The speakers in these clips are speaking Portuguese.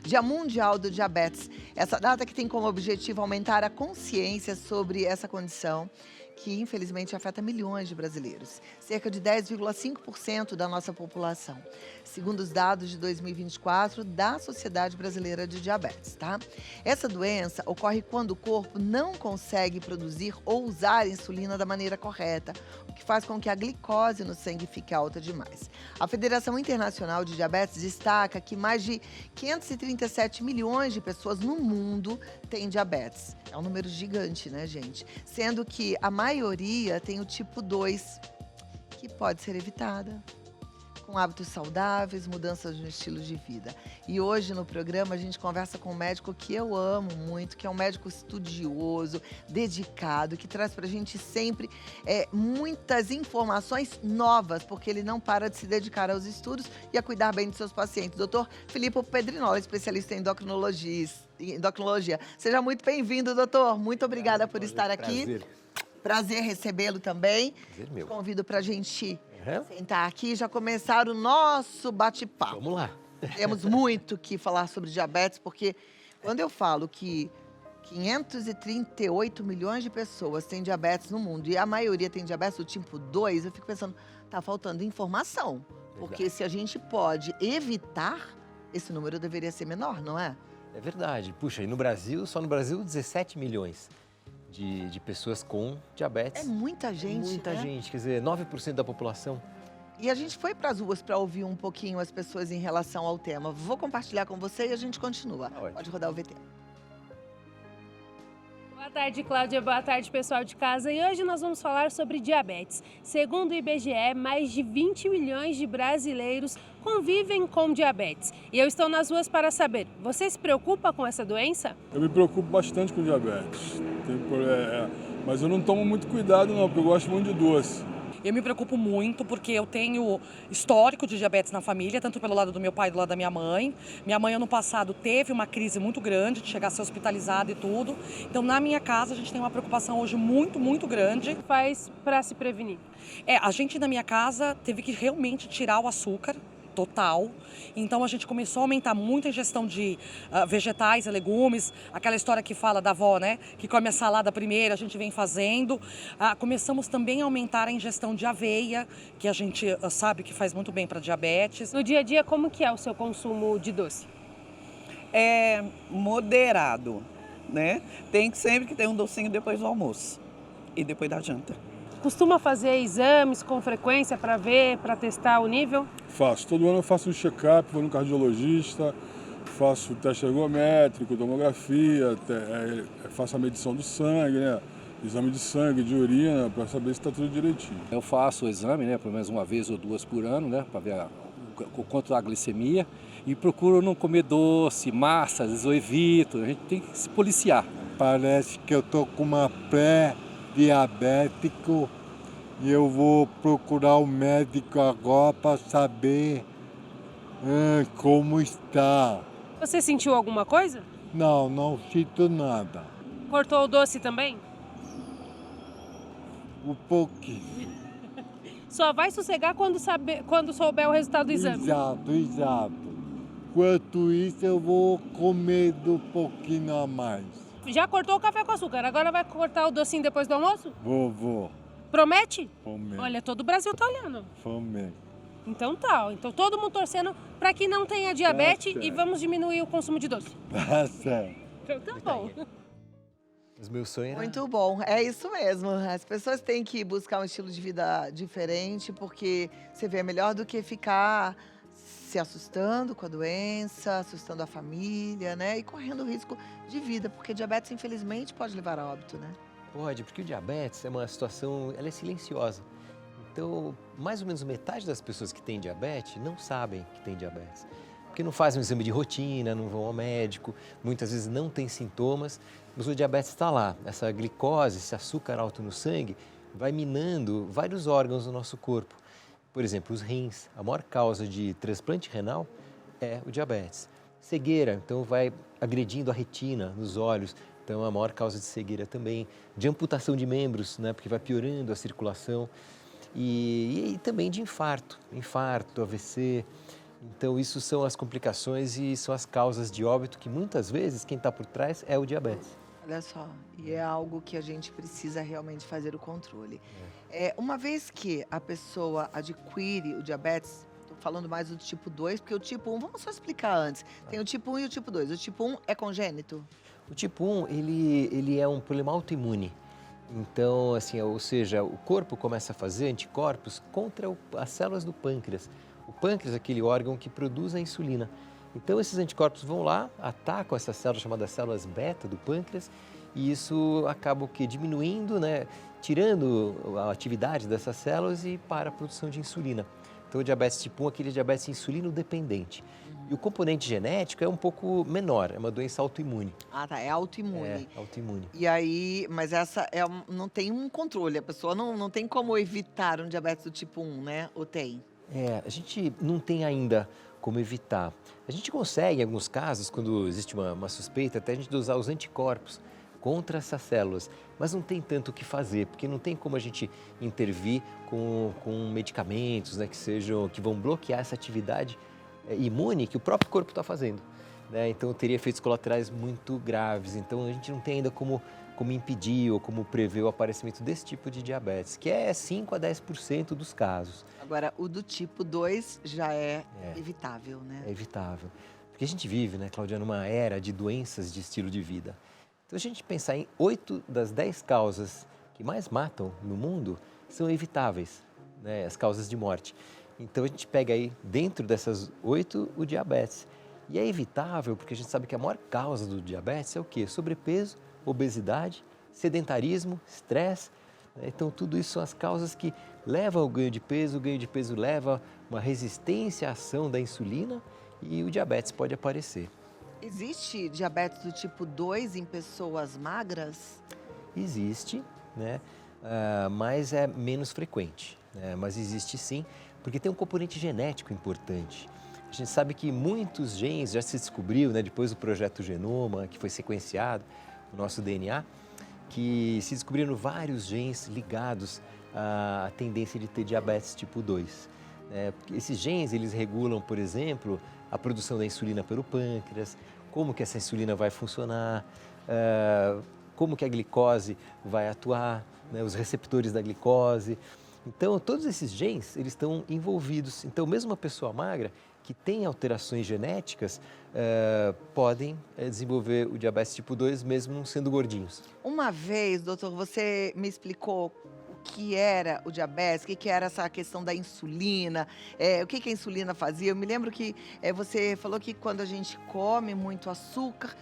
Dia Mundial do Diabetes. Essa data que tem como objetivo aumentar a consciência sobre essa condição, que infelizmente afeta milhões de brasileiros, cerca de 10,5% da nossa população, segundo os dados de 2024 da Sociedade Brasileira de Diabetes, tá? Essa doença ocorre quando o corpo não consegue produzir ou usar insulina da maneira correta, o que faz com que a glicose no sangue fique alta demais. A Federação Internacional de Diabetes destaca que mais de 537 milhões de pessoas no mundo têm diabetes. É um número gigante, né, gente? Sendo que a maioria tem o tipo 2, que pode ser evitada com hábitos saudáveis, mudanças no estilo de vida. E hoje no programa a gente conversa com um médico que eu amo muito, que é um médico estudioso, dedicado, que traz pra gente sempre muitas informações novas, porque ele não para de se dedicar aos estudos e a cuidar bem de seus pacientes. Doutor Filippo Pedrinola, especialista em endocrinologia. Seja muito bem-vindo, doutor. Muito obrigada por estar aqui. Prazer recebê-lo também. Prazer meu. Convido pra gente sentar aqui e já começar o nosso bate-papo. Vamos lá. Temos muito que falar sobre diabetes, porque quando eu falo que 538 milhões de pessoas têm diabetes no mundo e a maioria tem diabetes do tipo 2, eu fico pensando, tá faltando informação. Porque se a gente pode evitar, esse número deveria ser menor, não é? É verdade. Puxa, e no Brasil, só no Brasil, 17 milhões de pessoas com diabetes. É muita gente, Muita né? gente, quer dizer, 9% da população. E a gente foi para as ruas para ouvir um pouquinho as pessoas em relação ao tema. Vou compartilhar com você e a gente continua. Pode rodar o VT. Boa tarde, Cláudia. Boa tarde, pessoal de casa. E hoje nós vamos falar sobre diabetes. Segundo o IBGE, mais de 20 milhões de brasileiros convivem com diabetes. E eu estou nas ruas para saber, você se preocupa com essa doença? Eu me preocupo bastante com diabetes, mas eu não tomo muito cuidado não, porque eu gosto muito de doce. Eu me preocupo muito porque eu tenho histórico de diabetes na família, tanto pelo lado do meu pai e do lado da minha mãe. Minha mãe, ano passado, teve uma crise muito grande, de chegar a ser hospitalizada e tudo. Então, na minha casa, a gente tem uma preocupação hoje muito, muito grande. O que faz para se prevenir? A gente, na minha casa, teve que realmente tirar o açúcar total. Então a gente começou a aumentar muito a ingestão de vegetais e legumes, aquela história que fala da avó, né, que come a salada primeiro, a gente vem fazendo. Começamos também a aumentar a ingestão de aveia, que a gente sabe que faz muito bem para diabetes. No dia a dia, como que é o seu consumo de doce? É moderado, né? Tem que sempre que ter um docinho depois do almoço e depois da janta. Costuma fazer exames com frequência para ver, para testar o nível? Faço. Todo ano eu faço um check-up, vou no cardiologista, faço teste ergométrico, tomografia, faço a medição do sangue, né? Exame de sangue, de urina, para saber se está tudo direitinho. Eu faço o exame, né, pelo menos uma vez ou duas por ano, né, para ver o quanto da glicemia, e procuro não comer doce, massa, às vezes eu evito, a gente tem que se policiar. Parece que eu tô com uma pré-diabético e eu vou procurar o médico agora para saber como está. Você sentiu alguma coisa? Não, não sinto nada. Cortou o doce também? Um pouquinho. Só vai sossegar quando souber o resultado do exame. Exato. Enquanto isso, eu vou comer um pouquinho a mais. Já cortou o café com açúcar, agora vai cortar o docinho depois do almoço? Vou. Promete? Prometo. Olha, todo o Brasil tá olhando. Prometo. Então tá, então todo mundo torcendo para que não tenha diabetes e vamos diminuir o consumo de doce. Tá certo. Então tá bom. Os meus sonhos Muito bom, é isso mesmo. As pessoas têm que buscar um estilo de vida diferente, porque você vê, é melhor do que ficar se assustando com a doença, assustando a família, né? E correndo risco de vida, porque diabetes, infelizmente, pode levar a óbito, né? Pode, porque o diabetes é uma situação, ela é silenciosa. Então, mais ou menos metade das pessoas que têm diabetes não sabem que têm diabetes. Porque não fazem um exame de rotina, não vão ao médico, muitas vezes não têm sintomas, mas o diabetes está lá. Essa glicose, esse açúcar alto no sangue, vai minando vários órgãos do nosso corpo. Por exemplo, os rins, a maior causa de transplante renal é o diabetes. Cegueira, então vai agredindo a retina nos olhos, então é a maior causa de cegueira também. De amputação de membros, né, porque vai piorando a circulação. E também de infarto, AVC. Então, isso são as complicações e são as causas de óbito que muitas vezes quem está por trás é o diabetes. Olha só, e é algo que a gente precisa realmente fazer o controle. Uma vez que a pessoa adquire o diabetes, estou falando mais do tipo 2, porque o tipo 1, vamos só explicar antes. Tem o tipo 1 e o tipo 2. O tipo 1 é congênito? O tipo 1, ele é um problema autoimune. Então, assim, ou seja, o corpo começa a fazer anticorpos contra as células do pâncreas. O pâncreas é aquele órgão que produz a insulina. Então, esses anticorpos vão lá, atacam essas células chamadas células beta do pâncreas e isso acaba o quê? Diminuindo, né? Tirando a atividade dessas células e para a produção de insulina. Então, o diabetes tipo 1 é aquele diabetes insulino dependente. E o componente genético é um pouco menor, é uma doença autoimune. Ah, tá, é autoimune. É, autoimune. E aí, mas essa não tem um controle, a pessoa não tem como evitar um diabetes do tipo 1, né? Ou tem? A gente não tem ainda como evitar. A gente consegue, em alguns casos, quando existe uma suspeita, até a gente usar os anticorpos contra essas células, mas não tem tanto o que fazer, porque não tem como a gente intervir com medicamentos, né, que vão bloquear essa atividade imune que o próprio corpo está fazendo, né? Então teria efeitos colaterais muito graves. Então a gente não tem ainda como impedir ou como prever o aparecimento desse tipo de diabetes, que é 5 a 10% dos casos. Agora, o do tipo 2 já é evitável, né? É evitável. Porque a gente vive, né, Cláudia, numa era de doenças de estilo de vida. Então, se a gente pensar em 8 das 10 causas que mais matam no mundo, são evitáveis, né, as causas de morte. Então, a gente pega aí, dentro dessas 8, o diabetes. E é evitável porque a gente sabe que a maior causa do diabetes é o quê? Sobrepeso, obesidade, sedentarismo, estresse. Então, tudo isso são as causas que levam ao ganho de peso. O ganho de peso leva uma resistência à ação da insulina e o diabetes pode aparecer. Existe diabetes do tipo 2 em pessoas magras? Existe, né? Mas é menos frequente, né? Mas existe sim, porque tem um componente genético importante. A gente sabe que muitos genes já se descobriu, né, depois do projeto Genoma, que foi sequenciado o nosso DNA, que se descobriram vários genes ligados à tendência de ter diabetes tipo 2. Esses genes, eles regulam, por exemplo, a produção da insulina pelo pâncreas, como que essa insulina vai funcionar, como que a glicose vai atuar, né, os receptores da glicose. Então, todos esses genes, eles estão envolvidos. Então, mesmo uma pessoa magra que tem alterações genéticas, podem desenvolver o diabetes tipo 2 mesmo não sendo gordinhos. Uma vez, doutor, você me explicou o que era o diabetes, o que era essa questão da insulina, o que a insulina fazia. Eu me lembro que você falou que quando a gente come muito açúcar,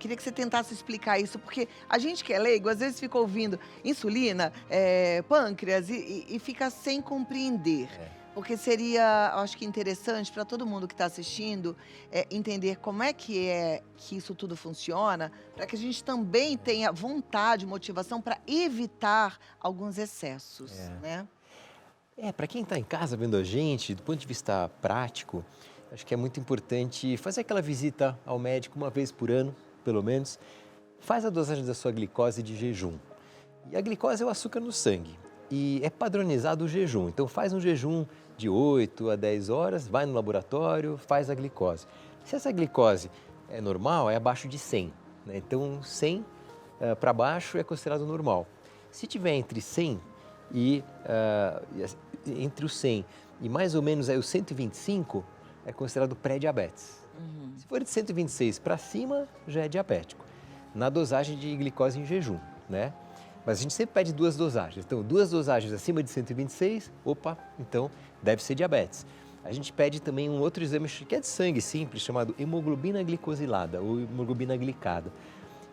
queria que você tentasse explicar isso, porque a gente que é leigo, às vezes fica ouvindo insulina, pâncreas e fica sem compreender. Porque seria, acho que interessante para todo mundo que está assistindo entender como é que isso tudo funciona, para que a gente também tenha vontade, motivação para evitar alguns excessos, né? Para quem está em casa vendo a gente, do ponto de vista prático, acho que é muito importante fazer aquela visita ao médico uma vez por ano, pelo menos. Faz a dosagem da sua glicose de jejum. E a glicose é o açúcar no sangue. E é padronizado o jejum. Então faz um jejum de 8 a 10 horas, vai no laboratório, faz a glicose. Se essa glicose é normal, é abaixo de 100. Né? Então 100 para baixo é considerado normal. Se tiver entre 100 entre o 100 e mais ou menos aí o 125, é considerado pré-diabetes. Se for de 126 para cima, já é diabético. Na dosagem de glicose em jejum, né? Mas a gente sempre pede 2 dosagens. Então, 2 dosagens acima de 126, então deve ser diabetes. A gente pede também um outro exame que é de sangue simples, chamado hemoglobina glicosilada ou hemoglobina glicada.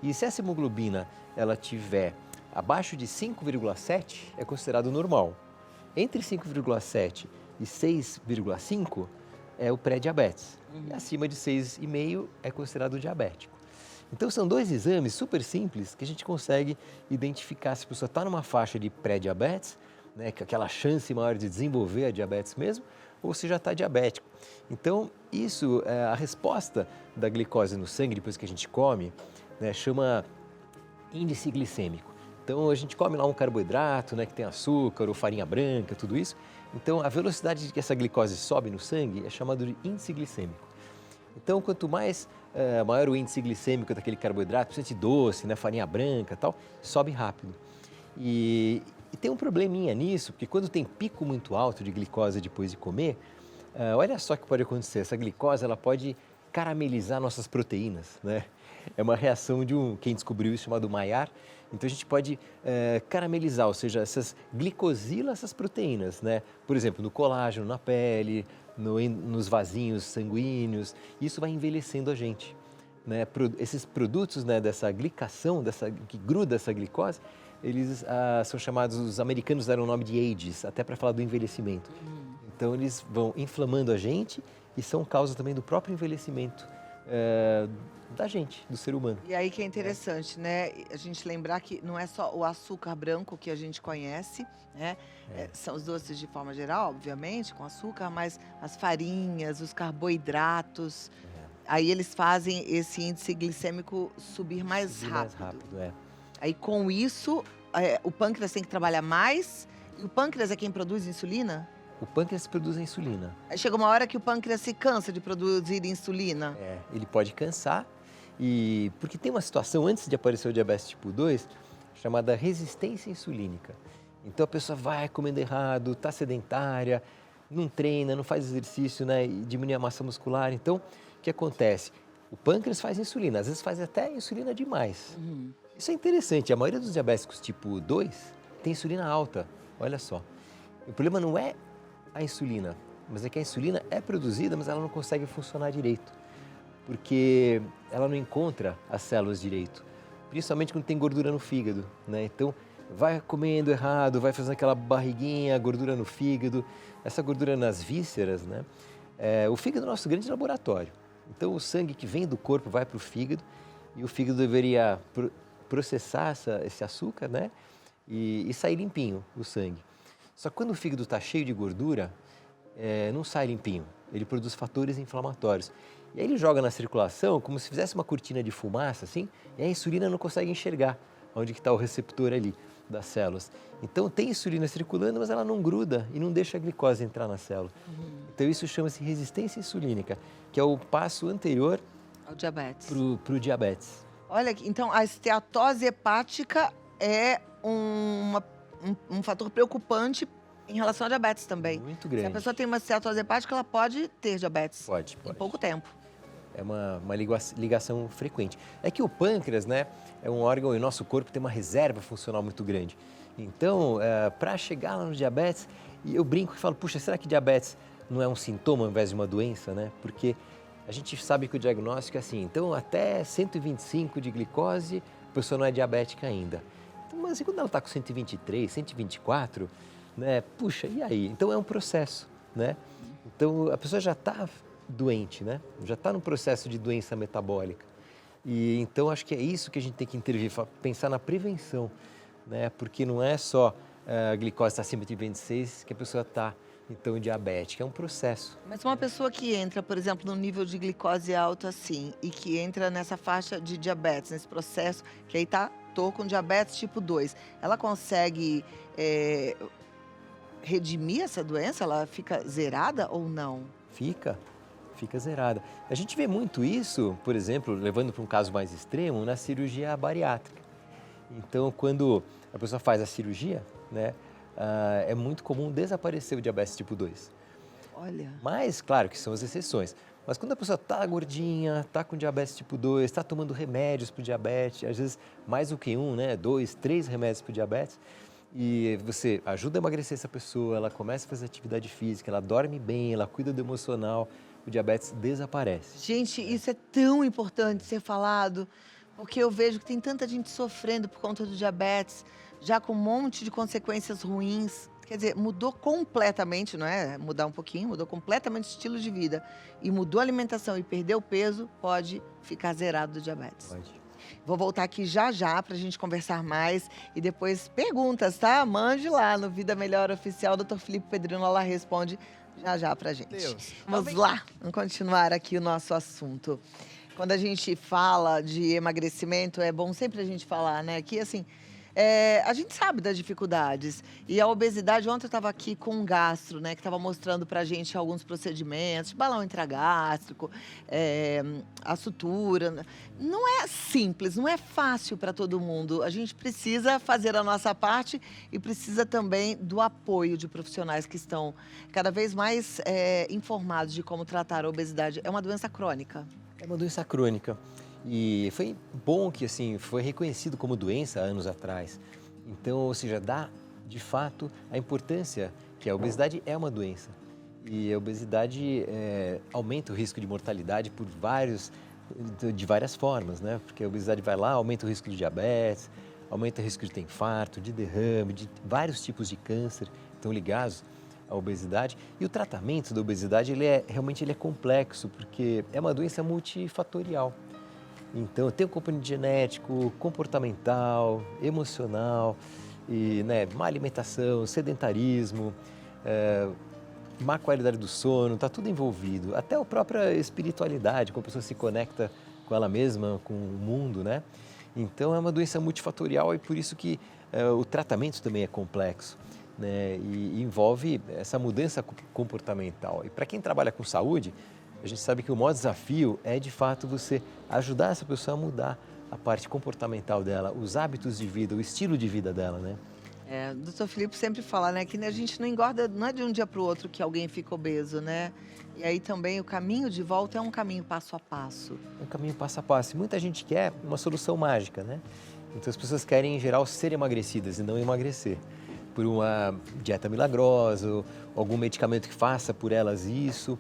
E se essa hemoglobina ela tiver abaixo de 5,7, é considerado normal. Entre 5,7 e 6,5 é o pré-diabetes. E acima de 6,5 é considerado diabético. Então, são 2 exames super simples que a gente consegue identificar se a pessoa está numa faixa de pré-diabetes, né, com aquela chance maior de desenvolver a diabetes mesmo, ou se já está diabético. Então, isso, a resposta da glicose no sangue depois que a gente come, né, chama índice glicêmico. Então, a gente come lá um carboidrato, né, que tem açúcar ou farinha branca, tudo isso, Então, a velocidade que essa glicose sobe no sangue é chamado de índice glicêmico. Então, quanto maior o índice glicêmico daquele carboidrato, principalmente doce, né, farinha branca e tal, sobe rápido. E tem um probleminha nisso, porque quando tem pico muito alto de glicose depois de comer, olha só o que pode acontecer. Essa glicose ela pode caramelizar nossas proteínas, né? É uma reação de quem descobriu isso chamado Maillard. Então a gente pode caramelizar, ou seja, glicosila essas proteínas, né? Por exemplo, no colágeno, na pele, nos vasinhos sanguíneos. Isso vai envelhecendo a gente, né? Esses produtos, né, dessa glicação, que gruda essa glicose, eles são chamados, os americanos deram o nome de ages, até para falar do envelhecimento. Então eles vão inflamando a gente e são causa também do próprio envelhecimento da gente, do ser humano. E aí que é interessante, né? A gente lembrar que não é só o açúcar branco que a gente conhece, né? São os doces de forma geral, obviamente, com açúcar, mas as farinhas, os carboidratos, aí eles fazem esse índice glicêmico subir mais rápido. Aí com isso, o pâncreas tem que trabalhar mais, e o pâncreas é quem produz insulina? O pâncreas produz a insulina. Aí chega uma hora que o pâncreas se cansa de produzir insulina. Ele pode cansar, porque tem uma situação antes de aparecer o diabetes tipo 2, chamada resistência insulínica. Então a pessoa vai comendo errado, está sedentária, não treina, não faz exercício, né, e diminui a massa muscular. Então, o que acontece? O pâncreas faz insulina, às vezes faz até insulina demais. Isso é interessante, a maioria dos diabéticos tipo 2 tem insulina alta, olha só. O problema não é a insulina, mas é que a insulina é produzida, mas ela não consegue funcionar direito, porque ela não encontra as células direito, principalmente quando tem gordura no fígado, né? Então, vai comendo errado, vai fazendo aquela barriguinha, gordura no fígado, essa gordura nas vísceras, né? O fígado é o nosso grande laboratório. Então, o sangue que vem do corpo vai para o fígado e o fígado deveria processar esse açúcar, né? E sair limpinho o sangue. Só que quando o fígado está cheio de gordura, não sai limpinho. Ele produz fatores inflamatórios. E aí ele joga na circulação como se fizesse uma cortina de fumaça, assim, e a insulina não consegue enxergar onde está o receptor ali das células. Então tem insulina circulando, mas ela não gruda e não deixa a glicose entrar na célula. Então isso chama-se resistência insulínica, que é o passo anterior ao diabetes. Para o diabetes. Olha, então a esteatose hepática é um fator preocupante em relação ao diabetes também. Muito grande. Se a pessoa tem uma esteatose hepática, ela pode ter diabetes. Pode. Em pouco tempo. É uma ligação frequente. É que o pâncreas, né, é um órgão e o nosso corpo tem uma reserva funcional muito grande. Então, para chegar lá no diabetes, e eu brinco e falo, puxa, será que diabetes não é um sintoma ao invés de uma doença, né? Porque a gente sabe que o diagnóstico é assim, então até 125 de glicose, a pessoa não é diabética ainda. Então, mas quando ela está com 123, 124, né? Puxa, e aí? Então é um processo, né? Então a pessoa já está doente, né? Já está no processo de doença metabólica. E então acho que é isso que a gente tem que intervir, pensar na prevenção, né? Porque não é só a glicose está acima de 26 que a pessoa está então diabética, é um processo. Mas uma pessoa que entra, por exemplo, num nível de glicose alto assim e que entra nessa faixa de diabetes, nesse processo, que aí tô com diabetes tipo 2, ela consegue redimir essa doença? Ela fica zerada ou não? Fica zerada. A gente vê muito isso, por exemplo, levando para um caso mais extremo, na cirurgia bariátrica. Então, quando a pessoa faz a cirurgia, né, é muito comum desaparecer o diabetes tipo 2. Olha. Mas, claro que são as exceções. Mas quando a pessoa está gordinha, está com diabetes tipo 2, está tomando remédios para o diabetes, às vezes mais do que 1, né, 2, 3 remédios para o diabetes, e você ajuda a emagrecer essa pessoa, ela começa a fazer atividade física, ela dorme bem, ela cuida do emocional, o diabetes desaparece. Gente, isso é tão importante ser falado, porque eu vejo que tem tanta gente sofrendo por conta do diabetes, já com um monte de consequências ruins. Quer dizer, mudou completamente, não é? Mudar um pouquinho, mudou completamente o estilo de vida. E mudou a alimentação e perdeu peso, pode ficar zerado do diabetes. Pode. Vou voltar aqui já para a gente conversar mais e depois perguntas, tá? Mande lá no Vida Melhor Oficial, Dr. Felipe Pedrino, ela responde já pra gente. Deus. Vamos lá, vamos continuar aqui o nosso assunto. Quando a gente fala de emagrecimento, é bom sempre a gente falar, né? Que assim, A gente sabe das dificuldades. E a obesidade, ontem eu estava aqui com um gastro, né, que estava mostrando pra gente alguns procedimentos, balão intragástrico, a sutura. Não é simples, não é fácil para todo mundo. A gente precisa fazer a nossa parte e precisa também do apoio de profissionais que estão cada vez mais informados de como tratar a obesidade. É uma doença crônica. É uma doença crônica. E foi bom que assim foi reconhecido como doença há anos atrás. Então, ou seja, dá de fato a importância que a obesidade é uma doença. E a obesidade aumenta o risco de mortalidade de várias formas, né? Porque a obesidade vai lá, aumenta o risco de diabetes, aumenta o risco de ter infarto, de derrame, de vários tipos de câncer estão ligados à obesidade. E o tratamento da obesidade realmente é complexo, porque é uma doença multifatorial. Então, tem o componente genético, comportamental, emocional, e, né, má alimentação, sedentarismo, má qualidade do sono, está tudo envolvido. Até a própria espiritualidade, como a pessoa se conecta com ela mesma, com o mundo, né? Então, é uma doença multifatorial e por isso que o tratamento também é complexo, né? E envolve essa mudança comportamental. E para quem trabalha com saúde, a gente sabe que o maior desafio é, de fato, você ajudar essa pessoa a mudar a parte comportamental dela, os hábitos de vida, o estilo de vida dela, né? O doutor Filipe sempre fala, né, que a gente não engorda, não é de um dia para o outro que alguém fica obeso, né? E aí também o caminho de volta é um caminho passo a passo. É um caminho passo a passo. E muita gente quer uma solução mágica, né? Então as pessoas querem, em geral, ser emagrecidas e não emagrecer. Por uma dieta milagrosa, ou algum medicamento que faça por elas isso.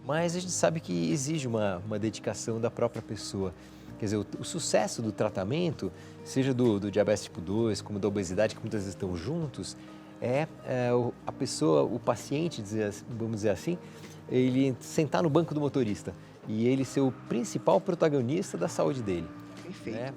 Mas a gente sabe que exige uma dedicação da própria pessoa. Quer dizer, o sucesso do tratamento, seja do diabetes tipo 2, como da obesidade, que muitas vezes estão juntos, a pessoa, o paciente, vamos dizer assim, ele sentar no banco do motorista e ele ser o principal protagonista da saúde dele. Perfeito. Né?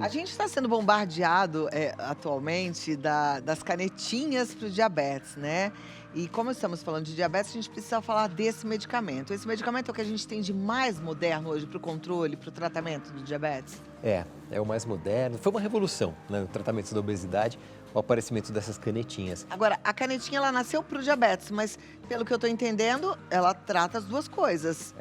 A gente está sendo bombardeado atualmente das canetinhas para o diabetes, né? E como estamos falando de diabetes, a gente precisa falar desse medicamento. Esse medicamento é o que a gente tem de mais moderno hoje para o controle, para o tratamento do diabetes? É o mais moderno. Foi uma revolução, né, no tratamento da obesidade, o aparecimento dessas canetinhas. Agora, a canetinha ela nasceu para o diabetes, mas pelo que eu estou entendendo, ela trata as duas coisas.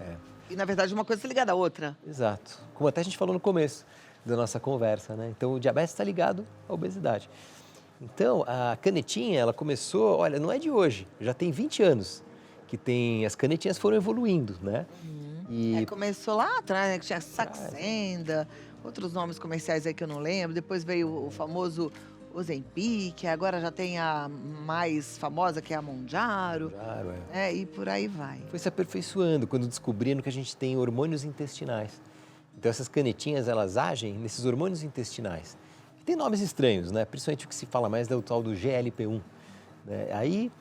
E na verdade uma coisa está ligada à outra. Exato. Como até a gente falou no começo da nossa conversa, né? Então o diabetes está ligado à obesidade. Então a canetinha, ela começou, olha, não é de hoje, já tem 20 anos que as canetinhas foram evoluindo, né? Começou lá atrás, né, que tinha Saxenda, outros nomes comerciais aí que eu não lembro. Depois veio o famoso Ozempic, agora já tem a mais famosa, que é a Mounjaro. E por aí vai. Foi se aperfeiçoando quando descobriram que a gente tem hormônios intestinais. Então essas canetinhas, elas agem nesses hormônios intestinais. Tem nomes estranhos, né? Principalmente o que se fala mais é o tal do GLP-1. Né? Aí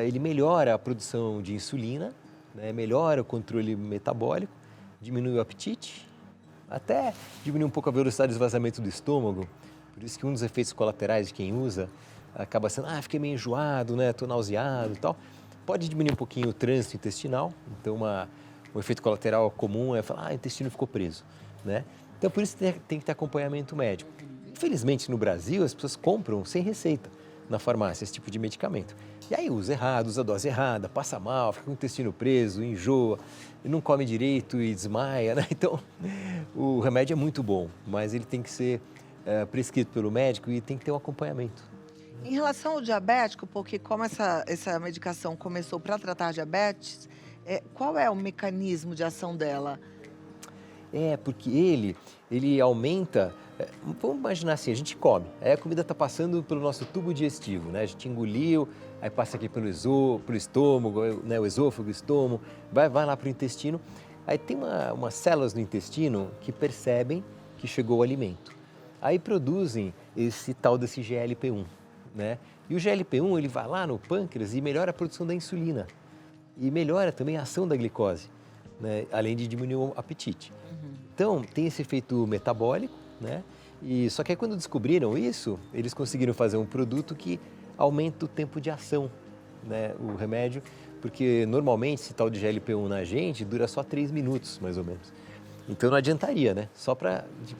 ele melhora a produção de insulina, né? Melhora o controle metabólico, diminui o apetite, até diminui um pouco a velocidade de esvaziamento do estômago. Por isso que um dos efeitos colaterais de quem usa acaba sendo, fiquei meio enjoado, né? Tô nauseado e tal. Pode diminuir um pouquinho o trânsito intestinal, então um efeito colateral comum é falar, o intestino ficou preso, né? Então, por isso tem que ter acompanhamento médico. Infelizmente, no Brasil, as pessoas compram sem receita na farmácia esse tipo de medicamento. E aí usa errado, usa a dose errada, passa mal, fica com o intestino preso, enjoa, não come direito e desmaia, né? Então, o remédio é muito bom, mas ele tem que ser prescrito pelo médico e tem que ter um acompanhamento. Em relação ao diabético, porque como essa medicação começou para tratar diabetes, qual é o mecanismo de ação dela? Porque ele aumenta. Vamos imaginar assim, a gente come, aí a comida está passando pelo nosso tubo digestivo, né? A gente engoliu, aí passa aqui pelo estômago, né? O esôfago, o estômago, vai lá para o intestino. Aí tem umas células no intestino que percebem que chegou o alimento. Aí produzem esse tal desse GLP-1, né? E o GLP-1 ele vai lá no pâncreas e melhora a produção da insulina. E melhora também a ação da glicose, né? Além de diminuir o apetite. Então, tem esse efeito metabólico, né? Só que aí, quando descobriram isso, eles conseguiram fazer um produto que aumenta o tempo de ação, né? O remédio, porque normalmente esse tal de GLP-1 na gente dura só 3 minutos, mais ou menos. Então não adiantaria, né? Só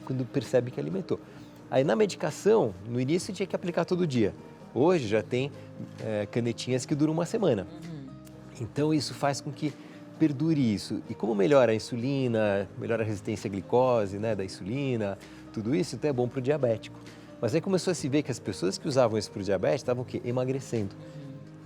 quando percebe que alimentou. Aí na medicação, no início tinha que aplicar todo dia. Hoje já tem canetinhas que duram uma semana. Então isso faz com que perdure isso. E como melhora a insulina, melhora a resistência à glicose, né, da insulina, tudo isso, então é bom para o diabético. Mas aí começou a se ver que as pessoas que usavam isso para o diabetes estavam o quê? Emagrecendo.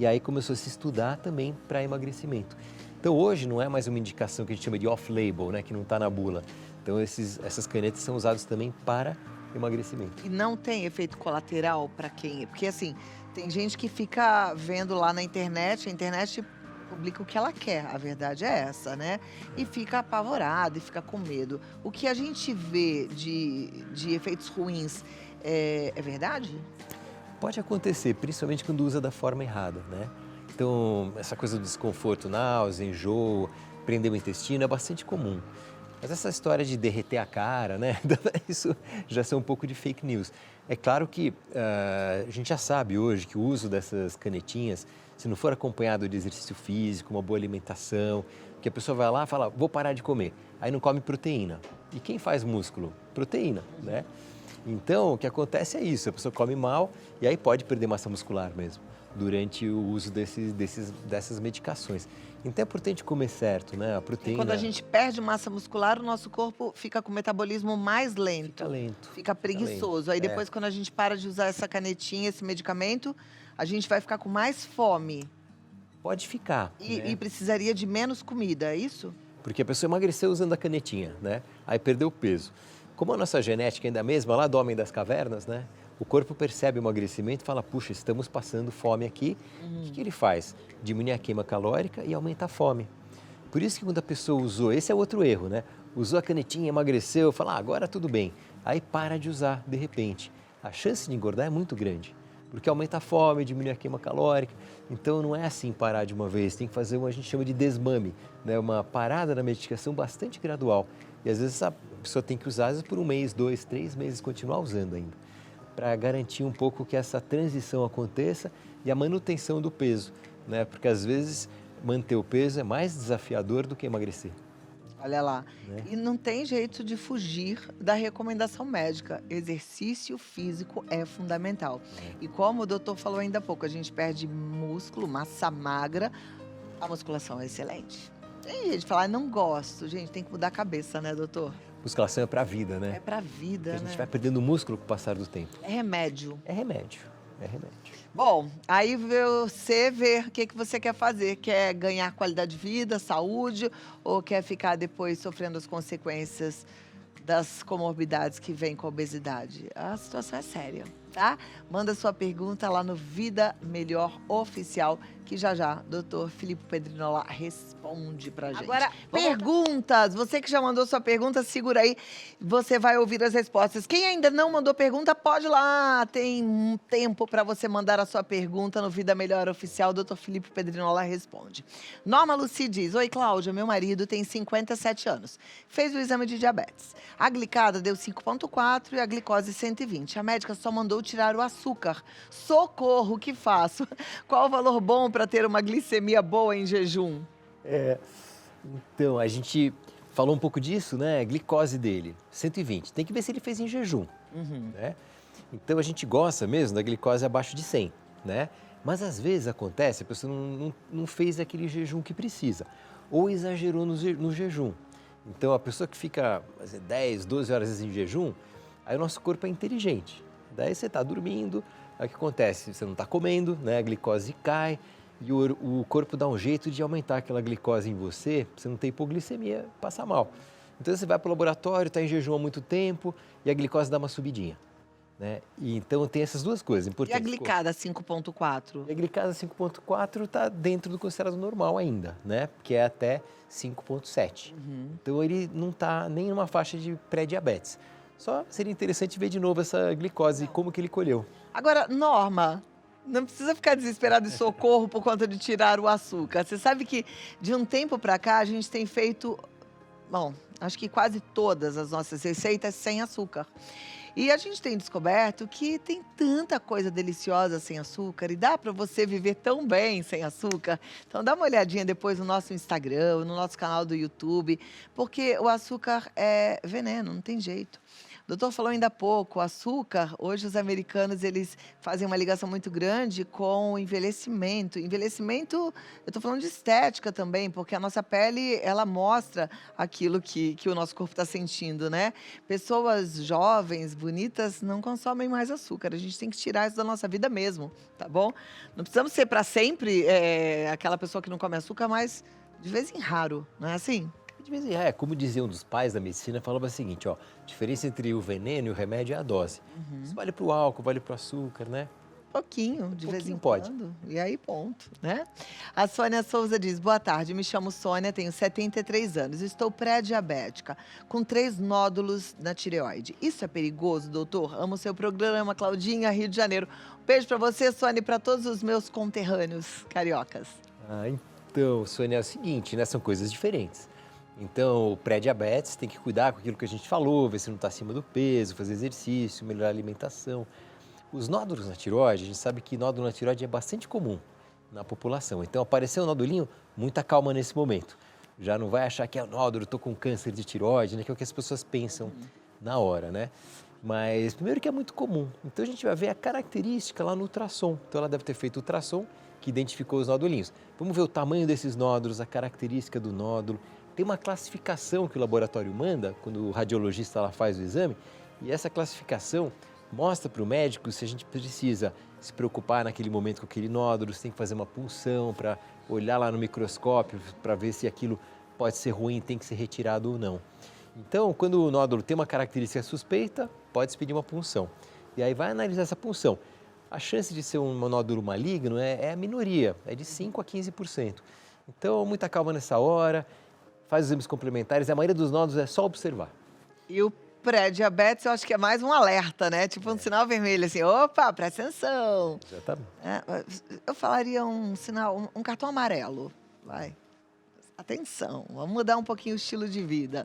E aí começou a se estudar também para emagrecimento. Então hoje não é mais uma indicação que a gente chama de off-label, né, que não está na bula. Então essas canetas são usadas também para emagrecimento. E não tem efeito colateral para quem? Porque assim, tem gente que fica vendo lá na internet, a internet publica o que ela quer, a verdade é essa, né? E fica apavorado e fica com medo. O que a gente vê de efeitos ruins é verdade? Pode acontecer, principalmente quando usa da forma errada, né? Então, essa coisa do desconforto, náusea, enjoo, prender o intestino é bastante comum. Mas essa história de derreter a cara, né? Isso já são um pouco de fake news. É claro que a gente já sabe hoje que o uso dessas canetinhas, se não for acompanhado de exercício físico, uma boa alimentação, que a pessoa vai lá e fala, vou parar de comer, aí não come proteína. E quem faz músculo? Proteína, né? Então, o que acontece é isso, a pessoa come mal e aí pode perder massa muscular mesmo, durante o uso dessas medicações. Então é importante comer certo, né? A proteína... Quando a gente perde massa muscular, o nosso corpo fica com o metabolismo mais lento. Fica lento. Fica preguiçoso. Aí depois, quando a gente para de usar essa canetinha, esse medicamento, a gente vai ficar com mais fome. Pode ficar. E precisaria de menos comida, é isso? Porque a pessoa emagreceu usando a canetinha, né? Aí perdeu peso. Como a nossa genética ainda é a mesma, lá do homem das cavernas, né? O corpo percebe o emagrecimento e fala, puxa, estamos passando fome aqui. O que ele faz? Diminui a queima calórica e aumenta a fome. Por isso que quando a pessoa usou, esse é outro erro, né? Usou a canetinha, emagreceu, fala, agora tudo bem. Aí para de usar, de repente. A chance de engordar é muito grande, porque aumenta a fome, diminui a queima calórica. Então não é assim parar de uma vez, tem que fazer o que a gente chama de desmame, né? Uma parada na medicação bastante gradual. E às vezes a pessoa tem que usar às vezes, por 1 mês, 2, 3 meses, continuar usando ainda, para garantir um pouco que essa transição aconteça e a manutenção do peso, né? Porque às vezes manter o peso é mais desafiador do que emagrecer. Olha lá. Né? E não tem jeito de fugir da recomendação médica. Exercício físico é fundamental. E como o doutor falou ainda há pouco, a gente perde músculo, massa magra, a musculação é excelente. Tem gente que fala, não gosto. Gente, tem que mudar a cabeça, né, doutor? Musculação é para a vida, né? É pra vida, A gente né? vai perdendo músculo com o passar do tempo. É remédio. É remédio, é remédio. Bom, aí você vê o que você quer fazer. Quer ganhar qualidade de vida, saúde, ou quer ficar depois sofrendo as consequências das comorbidades que vêm com a obesidade? A situação é séria, tá? Manda sua pergunta lá no Vida Melhor Oficial, que já doutor Filipe Pedrinola responde pra gente. Agora, perguntas. Você que já mandou sua pergunta, segura aí. Você vai ouvir as respostas. Quem ainda não mandou pergunta, pode ir lá. Tem um tempo para você mandar a sua pergunta no Vida Melhor Oficial. Doutor Filipe Pedrinola responde. Norma Luci diz, oi Cláudia, meu marido tem 57 anos. Fez o exame de diabetes. A glicada deu 5,4 e a glicose 120. A médica só mandou tirar o açúcar. Socorro, o que faço? Qual o valor bom para ter uma glicemia boa em jejum? Então, a gente falou um pouco disso, né? Glicose dele, 120. Tem que ver se ele fez em jejum, né? Então, a gente gosta mesmo da glicose abaixo de 100, né? Mas, às vezes, acontece, a pessoa não fez aquele jejum que precisa. Ou exagerou no jejum. Então, a pessoa que fica 10, 12 horas em jejum, aí o nosso corpo é inteligente. Daí você está dormindo, aí o que acontece? Você não está comendo, né? A glicose cai e o corpo dá um jeito de aumentar aquela glicose em você, pra você não ter hipoglicemia, passar mal. Então você vai para o laboratório, está em jejum há muito tempo e a glicose dá uma subidinha, né? E então tem essas duas coisas E importantes. a glicada 5,4? E a glicada 5,4 está dentro do considerado normal ainda, né? Que é até 5,7. Então ele não está nem numa faixa de pré-diabetes. Só seria interessante ver de novo essa glicose, como que ele colheu. Agora, Norma, não precisa ficar desesperado e socorro por conta de tirar o açúcar. Você sabe que de um tempo para cá a gente tem feito, bom, acho que quase todas as nossas receitas sem açúcar. E a gente tem descoberto que tem tanta coisa deliciosa sem açúcar e dá para você viver tão bem sem açúcar. Então dá uma olhadinha depois no nosso Instagram, no nosso canal do YouTube, porque o açúcar é veneno, não tem jeito. O doutor falou ainda há pouco, o açúcar, hoje os americanos eles fazem uma ligação muito grande com o envelhecimento. Envelhecimento, eu estou falando de estética também, porque a nossa pele, ela mostra aquilo que o nosso corpo está sentindo, né? Pessoas jovens, bonitas, não consomem mais açúcar. A gente tem que tirar isso da nossa vida mesmo, tá bom? Não precisamos ser para sempre aquela pessoa que não come açúcar, mas de vez em raro, não é assim? De vez em quando, como dizia um dos pais da medicina, falava o seguinte, ó, a diferença entre o veneno e o remédio é a dose. Isso vale para o álcool, vale para o açúcar, né? Pouquinho, de vez em pode. quando. E aí, ponto, né? A Sônia Souza diz, boa tarde, me chamo Sônia, tenho 73 anos, estou pré-diabética, com 3 nódulos na tireoide. Isso é perigoso, doutor? Amo seu programa, Claudinha, Rio de Janeiro. Um beijo para você, Sônia, e para todos os meus conterrâneos cariocas. Então, Sônia, é o seguinte, né? São coisas diferentes. Então, o pré-diabetes tem que cuidar com aquilo que a gente falou, ver se não está acima do peso, fazer exercício, melhorar a alimentação. Os nódulos na tireoide, a gente sabe que nódulo na tireoide é bastante comum na população. Então, apareceu um nodulinho, muita calma nesse momento. Já não vai achar que é o nódulo, estou com câncer de tireoide, né? Que é o que as pessoas pensam na hora, né? Mas, primeiro que é muito comum. Então, a gente vai ver a característica lá no ultrassom. Então, ela deve ter feito ultrassom, que identificou os nodulinhos. Vamos ver o tamanho desses nódulos, a característica do nódulo. Tem uma classificação que o laboratório manda, quando o radiologista lá faz o exame, e essa classificação mostra para o médico se a gente precisa se preocupar naquele momento com aquele nódulo, se tem que fazer uma punção para olhar lá no microscópio para ver se aquilo pode ser ruim, tem que ser retirado ou não. Então, quando o nódulo tem uma característica suspeita, pode-se pedir uma punção. E aí vai analisar essa punção. A chance de ser um nódulo maligno é a minoria, é de 5% a 15%. Então, muita calma nessa hora. Faz os exames complementares, a maioria dos nódulos é só observar. E o pré-diabetes, eu acho que é mais um alerta, né? Tipo um sinal vermelho, assim, opa, presta atenção. Exatamente. Eu falaria um sinal, um cartão amarelo, vai. Atenção, vamos mudar um pouquinho o estilo de vida.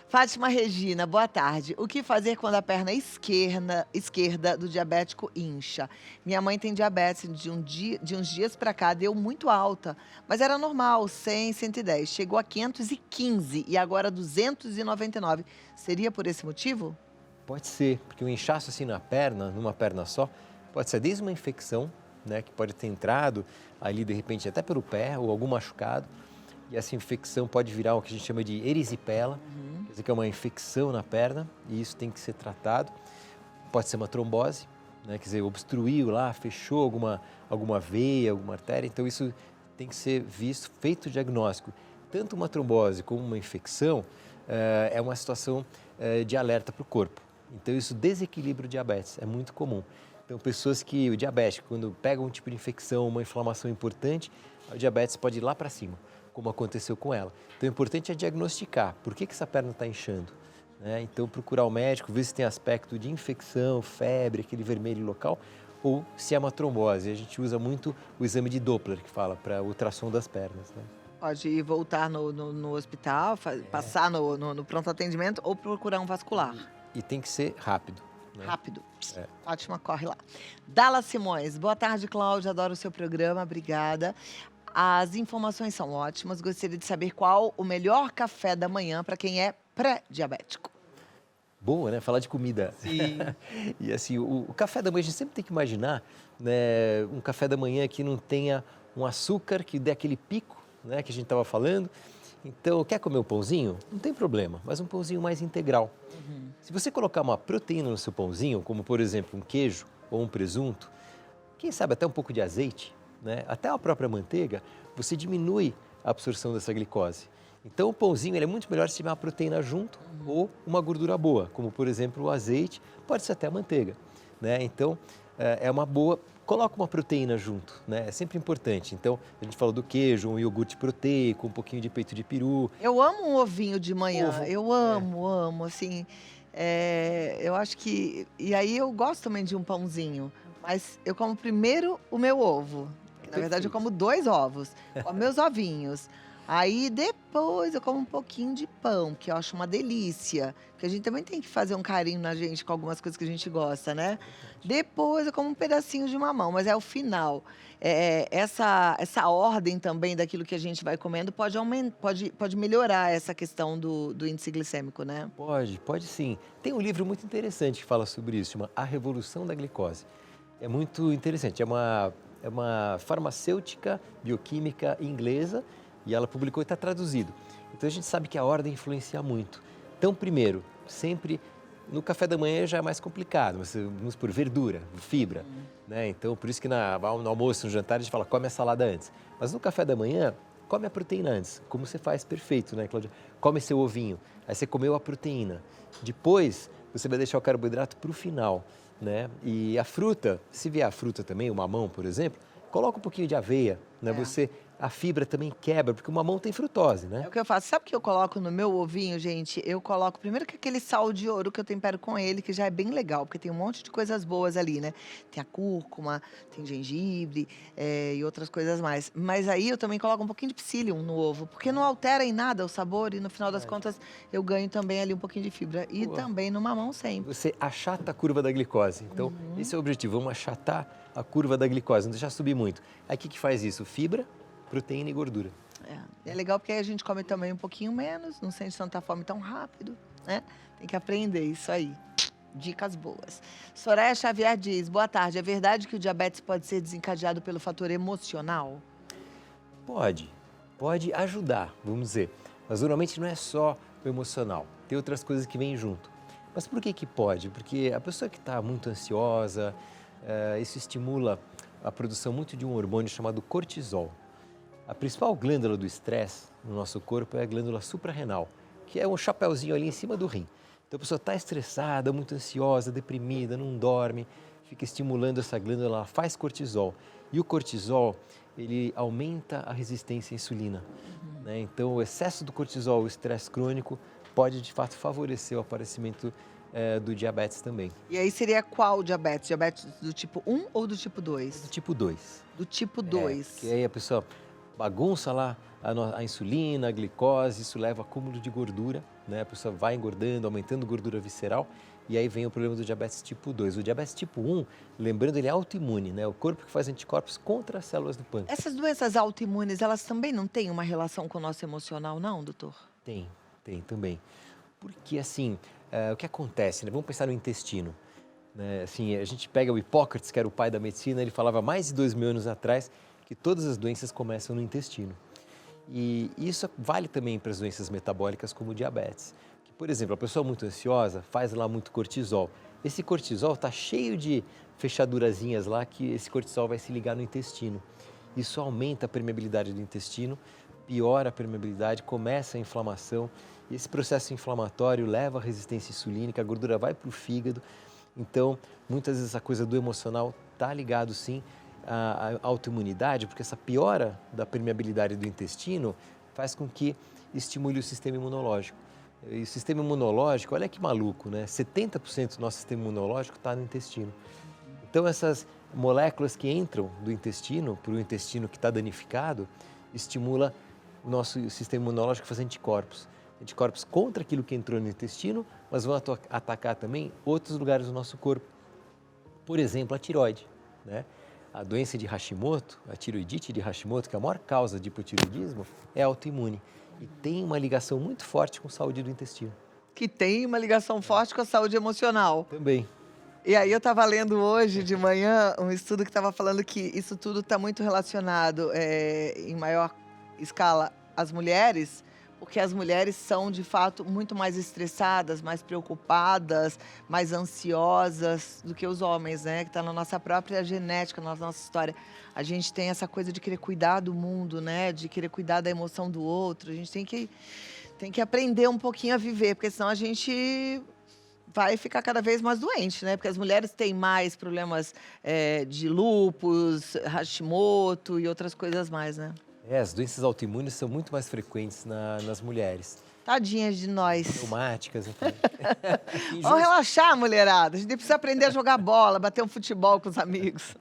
Fátima Regina, boa tarde. O que fazer quando a perna esquerda do diabético incha? Minha mãe tem diabetes, de uns dias para cá deu muito alta, mas era normal, 100, 110. Chegou a 515 e agora 299. Seria por esse motivo? Pode ser, porque o inchaço assim na perna, numa perna só, pode ser desde uma infecção, né, que pode ter entrado ali de repente até pelo pé ou algum machucado. E essa infecção pode virar o que a gente chama de erisipela, quer dizer que é uma infecção na perna e isso tem que ser tratado. Pode ser uma trombose, né, quer dizer, obstruiu lá, fechou alguma veia, alguma artéria, então isso tem que ser visto, feito o diagnóstico. Tanto uma trombose como uma infecção é uma situação de alerta para o corpo. Então isso desequilibra o diabetes, é muito comum. Então pessoas que, o diabético, quando pega um tipo de infecção, uma inflamação importante, o diabetes pode ir lá para cima, como aconteceu com ela. Então, o importante é diagnosticar por que essa perna está inchando, né? Então, procurar o médico, ver se tem aspecto de infecção, febre, aquele vermelho local, ou se é uma trombose. A gente usa muito o exame de Doppler, que fala para ultrassom das pernas, né? Pode ir voltar no hospital, passar no pronto atendimento ou procurar um vascular. E tem que ser rápido. Né? Rápido. Fátima, corre lá. Dala Simões, boa tarde, Cláudia, adoro o seu programa, obrigada. As informações são ótimas. Gostaria de saber qual o melhor café da manhã para quem é pré-diabético. Boa, né? Falar de comida. Sim. E assim, o café da manhã, a gente sempre tem que imaginar, né, um café da manhã que não tenha um açúcar, que dê aquele pico, né, que a gente estava falando. Então, quer comer um pãozinho? Não tem problema, mas um pãozinho mais integral. Se você colocar uma proteína no seu pãozinho, como por exemplo um queijo ou um presunto, quem sabe até um pouco de azeite, né? Até a própria manteiga, você diminui a absorção dessa glicose. Então o pãozinho ele é muito melhor se tiver uma proteína junto ou uma gordura boa, como por exemplo o azeite, pode ser até a manteiga, né? Então é uma boa, coloca uma proteína junto, né? É sempre importante. Então a gente falou do queijo, um iogurte proteico, um pouquinho de peito de peru. Eu amo um ovinho de manhã, Ovo. eu amo, assim, eu acho que, e aí eu gosto também de um pãozinho, mas eu como primeiro o meu ovo. Na verdade, eu como 2 ovos, com meus ovinhos. Aí depois eu como um pouquinho de pão, que eu acho uma delícia. Porque a gente também tem que fazer um carinho na gente com algumas coisas que a gente gosta, né? Depois eu como um pedacinho de mamão, mas é o final. Essa ordem também daquilo que a gente vai comendo pode melhorar essa questão do índice glicêmico, né? Pode sim. Tem um livro muito interessante que fala sobre isso, chama A Revolução da Glicose. É muito interessante, é uma farmacêutica bioquímica inglesa e ela publicou e está traduzido. Então a gente sabe que a ordem influencia muito. Então, primeiro, sempre no café da manhã já é mais complicado, vamos por verdura, fibra, né? Então, por isso que no almoço, no jantar, a gente fala, come a salada antes. Mas no café da manhã, come a proteína antes, como você faz perfeito, né, Cláudia? Come seu ovinho, aí você comeu a proteína. Depois, você vai deixar o carboidrato para o final, né? E a fruta, se vier a fruta também, o mamão, por exemplo, coloca um pouquinho de aveia, né? A fibra também quebra, porque o mamão tem frutose, né? É o que eu faço. Sabe o que eu coloco no meu ovinho, gente? Eu coloco primeiro que aquele sal de ouro que eu tempero com ele, que já é bem legal, porque tem um monte de coisas boas ali, né? Tem a cúrcuma, tem gengibre e outras coisas mais. Mas aí eu também coloco um pouquinho de psyllium no ovo, porque não altera em nada o sabor e no final das contas eu ganho também ali um pouquinho de fibra. E também no mamão sempre. Você achata a curva da glicose. Então, esse é o objetivo, vamos achatar a curva da glicose, não deixar subir muito. Aí o que faz isso? Fibra, proteína e gordura. É legal porque aí a gente come também um pouquinho menos, não sente tanta fome tão rápido, né? Tem que aprender isso aí. Dicas boas. Soraya Xavier diz, boa tarde, é verdade que o diabetes pode ser desencadeado pelo fator emocional? Pode ajudar, vamos dizer. Mas normalmente não é só o emocional, tem outras coisas que vêm junto. Mas por que pode? Porque a pessoa que está muito ansiosa, isso estimula a produção muito de um hormônio chamado cortisol. A principal glândula do estresse no nosso corpo é a glândula suprarrenal, que é um chapéuzinho ali em cima do rim. Então a pessoa está estressada, muito ansiosa, deprimida, não dorme, fica estimulando essa glândula, ela faz cortisol. E o cortisol, ele aumenta a resistência à insulina, né? Então o excesso do cortisol, o estresse crônico, pode de fato favorecer o aparecimento do diabetes também. E aí seria qual diabetes? Diabetes do tipo 1 ou do tipo 2? Do tipo 2. Do tipo 2. Que aí a pessoa bagunça lá a insulina, a glicose, isso leva a acúmulo de gordura, né? A pessoa vai engordando, aumentando gordura visceral, e aí vem o problema do diabetes tipo 2. O diabetes tipo 1, lembrando, ele é autoimune, né? O corpo que faz anticorpos contra as células do pâncreas. Essas doenças autoimunes, elas também não têm uma relação com o nosso emocional, não, doutor? Tem também. Porque, assim, o que acontece, né? Vamos pensar no intestino. Né? Assim, a gente pega o Hipócrates, que era o pai da medicina, ele falava mais de 2.000 anos atrás que todas as doenças começam no intestino. E isso vale também para as doenças metabólicas como o diabetes. Que, por exemplo, a pessoa muito ansiosa faz lá muito cortisol. Esse cortisol está cheio de fechadurazinhas lá que esse cortisol vai se ligar no intestino. Isso aumenta a permeabilidade do intestino, piora a permeabilidade, começa a inflamação. E esse processo inflamatório leva à resistência insulínica, a gordura vai para o fígado. Então, muitas vezes a coisa do emocional está ligado sim à autoimunidade, porque essa piora da permeabilidade do intestino faz com que estimule o sistema imunológico. E o sistema imunológico, olha que maluco, né? 70% do nosso sistema imunológico está no intestino. Então, essas moléculas que entram do intestino para o intestino que está danificado, estimula o nosso sistema imunológico a fazer anticorpos. Anticorpos contra aquilo que entrou no intestino, mas vão atacar também outros lugares do nosso corpo. Por exemplo, a tireoide, né? A doença de Hashimoto, a tireoidite de Hashimoto, que é a maior causa de hipotireoidismo, é autoimune e tem uma ligação muito forte com a saúde do intestino. Que tem uma ligação forte com a saúde emocional. Também. E aí eu estava lendo hoje de manhã um estudo que estava falando que isso tudo está muito relacionado em maior escala às mulheres, porque as mulheres são, de fato, muito mais estressadas, mais preocupadas, mais ansiosas do que os homens, né? Que está na nossa própria genética, na nossa história. A gente tem essa coisa de querer cuidar do mundo, né? De querer cuidar da emoção do outro. A gente tem que aprender um pouquinho a viver, porque senão a gente vai ficar cada vez mais doente, né? Porque as mulheres têm mais problemas de lúpus, Hashimoto e outras coisas mais, né? As doenças autoimunes são muito mais frequentes nas mulheres. Tadinhas de nós. Reumáticas, enfim. Vamos relaxar, mulherada. A gente precisa aprender a jogar bola, bater um futebol com os amigos.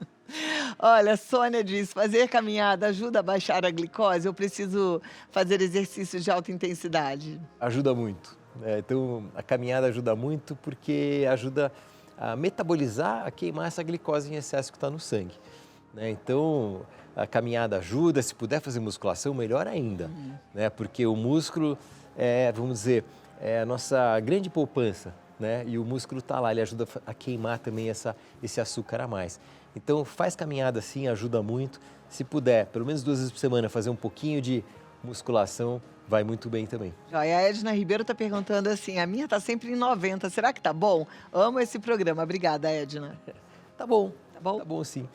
Olha, Sônia diz, fazer caminhada ajuda a baixar a glicose? Eu preciso fazer exercícios de alta intensidade? Ajuda muito, né? Então, a caminhada ajuda muito porque ajuda a metabolizar, a queimar essa glicose em excesso que está no sangue, né? Então, a caminhada ajuda, se puder fazer musculação, melhor ainda, né? Porque o músculo vamos dizer, é a nossa grande poupança, né? E o músculo está lá, ele ajuda a queimar também esse açúcar a mais. Então, faz caminhada sim, ajuda muito. Se puder, pelo menos 2 vezes por semana, fazer um pouquinho de musculação, vai muito bem também. Joia, a Edna Ribeiro está perguntando assim, a minha está sempre em 90, será que tá bom? Amo esse programa, obrigada, Edna. Tá bom, Tá bom? tá bom sim.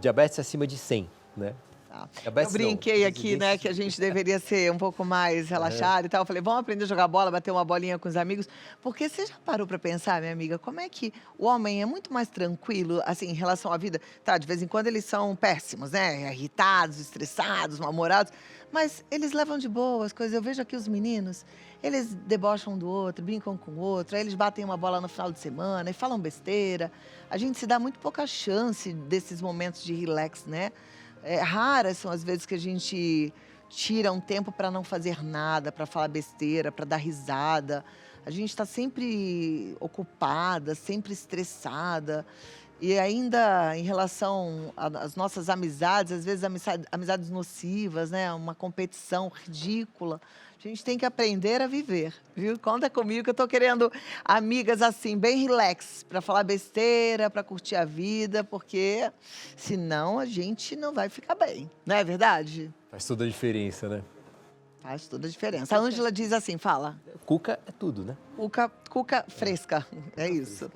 Diabetes acima de 100, né? Tá. Diabetes Eu brinquei não, aqui, né, que a gente deveria ser um pouco mais relaxado e tal. Eu falei, vamos aprender a jogar bola, bater uma bolinha com os amigos. Porque você já parou para pensar, minha amiga, como é que o homem é muito mais tranquilo, assim, em relação à vida? Tá, de vez em quando eles são péssimos, né? Irritados, estressados, mal-humorados. Mas eles levam de boa as coisas. Eu vejo aqui os meninos, eles debocham um do outro, brincam com o outro, aí eles batem uma bola no final de semana e falam besteira. A gente se dá muito pouca chance desses momentos de relax, né? Raras são as vezes que a gente tira um tempo para não fazer nada, para falar besteira, para dar risada. A gente está sempre ocupada, sempre estressada. E ainda em relação às nossas amizades, às vezes amizades nocivas, né? Uma competição ridícula. A gente tem que aprender a viver, viu? Conta comigo que eu tô querendo amigas assim, bem relax, para falar besteira, para curtir a vida, porque senão a gente não vai ficar bem, não é verdade? Faz toda a diferença, né? Faz toda a diferença. A Ângela diz assim, fala. Cuca é tudo, né? Cuca fresca, é isso.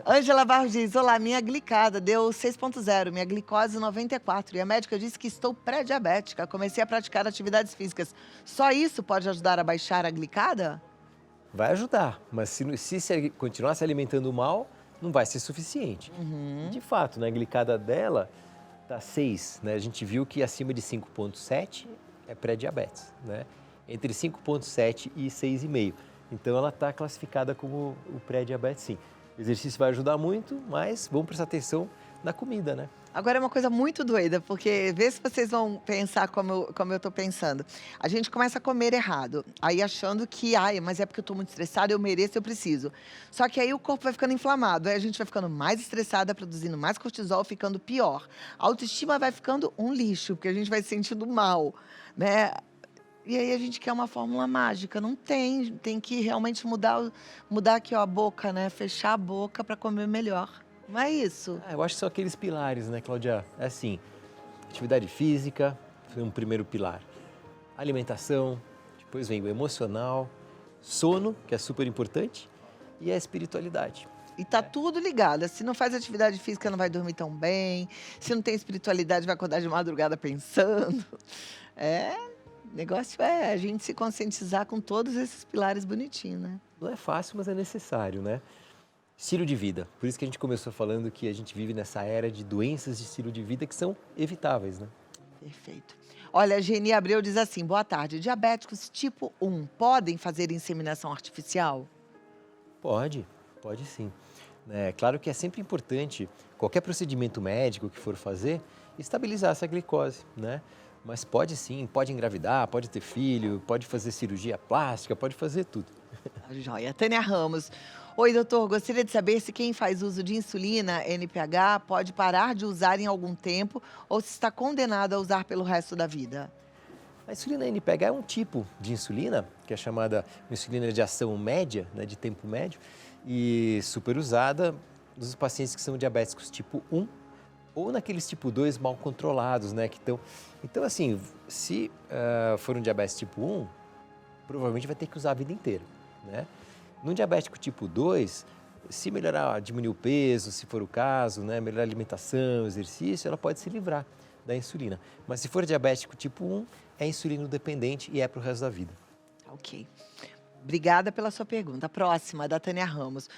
Ângela Barros diz, olá, minha glicada deu 6,0, minha glicose 94. E a médica disse que estou pré-diabética. Comecei a praticar atividades físicas. Só isso pode ajudar a baixar a glicada? Vai ajudar, mas se continuar se alimentando mal, não vai ser suficiente. De fato, né, a glicada dela está 6, né? A gente viu que acima de 5,7 é pré-diabetes, né? Entre 5,7 e 6,5. Então, ela está classificada como o pré-diabetes, sim. O exercício vai ajudar muito, mas vamos prestar atenção na comida, né? Agora é uma coisa muito doida, porque vê se vocês vão pensar como eu tô pensando. A gente começa a comer errado, aí achando que, mas é porque eu tô muito estressada, eu mereço, eu preciso. Só que aí o corpo vai ficando inflamado, aí a gente vai ficando mais estressada, produzindo mais cortisol, ficando pior. A autoestima vai ficando um lixo, porque a gente vai se sentindo mal, né? E aí a gente quer uma fórmula mágica, não tem que realmente mudar aqui ó, a boca, né? Fechar a boca para comer melhor. Não é isso? Eu acho que são aqueles pilares, né, Cláudia? É assim, atividade física foi um primeiro pilar. Alimentação, depois vem o emocional, sono, que é super importante, e a espiritualidade. E tá tudo ligado. Se não faz atividade física, não vai dormir tão bem. Se não tem espiritualidade, vai acordar de madrugada pensando. O negócio é a gente se conscientizar com todos esses pilares bonitinhos, né? Não é fácil, mas é necessário, né? Estilo de vida. Por isso que a gente começou falando que a gente vive nessa era de doenças de estilo de vida que são evitáveis, né? Perfeito. Olha, a Geni Abreu diz assim, boa tarde, diabéticos tipo 1 podem fazer inseminação artificial? Pode sim. Claro que é sempre importante, qualquer procedimento médico que for fazer, estabilizar essa glicose, né? Mas pode sim, pode engravidar, pode ter filho, pode fazer cirurgia plástica, pode fazer tudo. A joia. Tânia Ramos. Oi, doutor, gostaria de saber se quem faz uso de insulina NPH pode parar de usar em algum tempo ou se está condenado a usar pelo resto da vida. A insulina NPH é um tipo de insulina, que é chamada insulina de ação média, né, de tempo médio, e super usada nos pacientes que são diabéticos tipo 1 ou naqueles tipo 2 mal controlados, né, que estão... Então, assim, se for um diabetes tipo 1, provavelmente vai ter que usar a vida inteira, né? No diabético tipo 2, se melhorar, diminuir o peso, se for o caso, né, melhorar a alimentação, exercício, ela pode se livrar da insulina. Mas se for diabético tipo 1, é insulino dependente e é para o resto da vida. Ok. Obrigada pela sua pergunta. A próxima, da Tânia Ramos.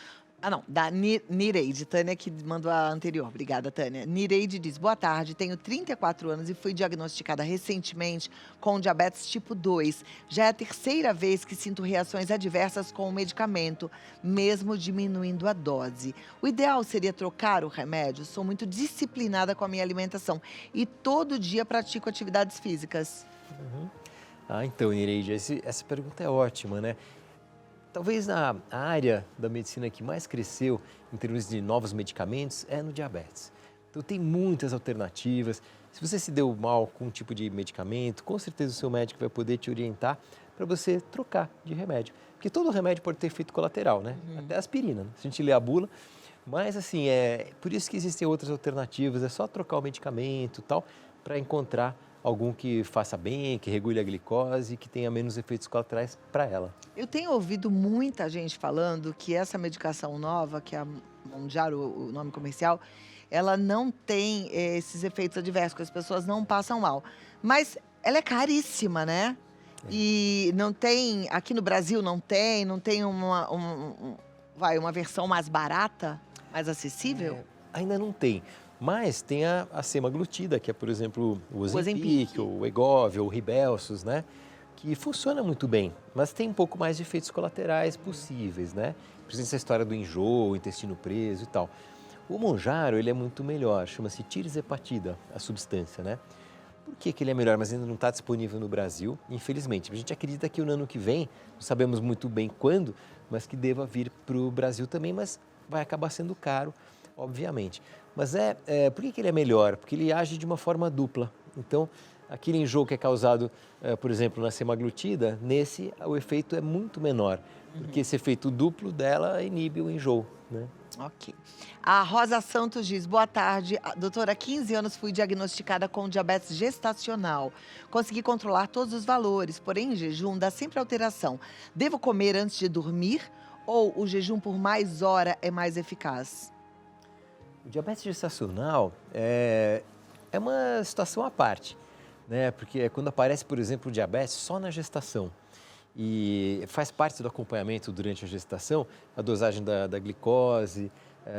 Ah, não, da Nireide, Tânia que mandou a anterior. Obrigada, Tânia. Nireide diz, boa tarde, tenho 34 anos e fui diagnosticada recentemente com diabetes tipo 2. Já é a terceira vez que sinto reações adversas com o medicamento, mesmo diminuindo a dose. O ideal seria trocar o remédio? Sou muito disciplinada com a minha alimentação e todo dia pratico atividades físicas. Ah, então, Nireide, essa pergunta é ótima, né? Talvez a área da medicina que mais cresceu em termos de novos medicamentos é no diabetes. Então tem muitas alternativas. Se você se deu mal com um tipo de medicamento, com certeza o seu médico vai poder te orientar para você trocar de remédio. Porque todo remédio pode ter efeito colateral, né? Até a aspirina, né? Se a gente lê a bula. Mas assim, é por isso que existem outras alternativas. É só trocar o medicamento e tal para encontrar algum que faça bem, que regule a glicose e que tenha menos efeitos colaterais para ela. Eu tenho ouvido muita gente falando que essa medicação nova, que é a Mounjaro, o nome comercial, ela não tem esses efeitos adversos, que as pessoas não passam mal. Mas ela é caríssima, né? E não tem, aqui no Brasil não tem uma versão mais barata, mais acessível? Ainda não tem. Mas tem a semaglutida, que é, por exemplo, o Ozempic. Ozempic, o Wegovy, ou o Rybelsus, né? Que funciona muito bem, mas tem um pouco mais de efeitos colaterais possíveis, né? Por exemplo, essa história do enjoo, intestino preso e tal. O Mounjaro, ele é muito melhor, chama-se tirzepatida, a substância, né? Por que ele é melhor, mas ainda não está disponível no Brasil, infelizmente. A gente acredita que no ano que vem, não sabemos muito bem quando, mas que deva vir para o Brasil também, mas vai acabar sendo caro, obviamente. Mas por que ele é melhor? Porque ele age de uma forma dupla. Então, aquele enjoo que é causado, por exemplo, na semaglutida, nesse o efeito é muito menor. Porque esse efeito duplo dela inibe o enjoo, né? Ok. A Rosa Santos diz, boa tarde, doutora, há 15 anos fui diagnosticada com diabetes gestacional. Consegui controlar todos os valores, porém em jejum dá sempre alteração. Devo comer antes de dormir ou o jejum por mais hora é mais eficaz? O diabetes gestacional é uma situação à parte, né? Porque quando aparece, por exemplo, o diabetes só na gestação e faz parte do acompanhamento durante a gestação, a dosagem da glicose,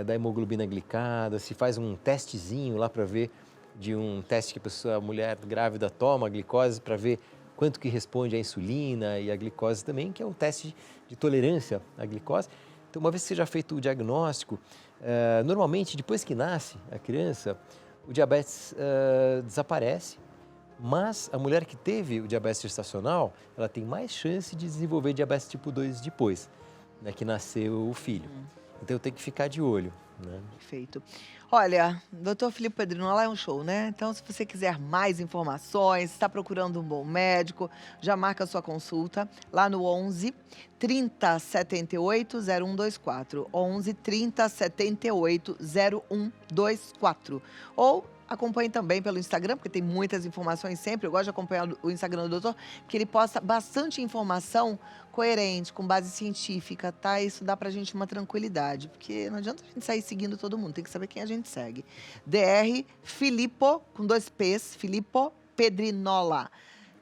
da hemoglobina glicada, se faz um testezinho lá para ver, de um teste que a mulher grávida toma, a glicose, para ver quanto que responde à insulina e à glicose também, que é um teste de tolerância à glicose. Então, uma vez que seja feito o diagnóstico, normalmente, depois que nasce a criança, o diabetes desaparece, mas a mulher que teve o diabetes gestacional, ela tem mais chance de desenvolver diabetes tipo 2 depois, né, que nasceu o filho. Então, tem que ficar de olho, né? Perfeito. Olha, doutor Filipe Pedrinola é um show, né? Então, se você quiser mais informações, está procurando um bom médico, já marca a sua consulta lá no 11 30 78 0124. 11 30 78 0124. Ou acompanhe também pelo Instagram, porque tem muitas informações sempre. Eu gosto de acompanhar o Instagram do doutor, porque ele posta bastante informação coerente, com base científica, tá? Isso dá pra gente uma tranquilidade, porque não adianta a gente sair seguindo todo mundo, tem que saber quem a gente segue. DR Filippo, com 2 P's, Filippo Pedrinola.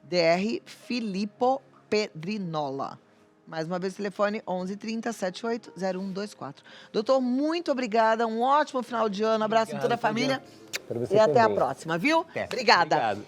DR Filippo Pedrinola. Mais uma vez, o telefone 11 30 78 0124. Doutor, muito obrigada. Um ótimo final de ano. Abraço em toda a família. Para você E até a também. próxima, viu? Até. Obrigada. Obrigado.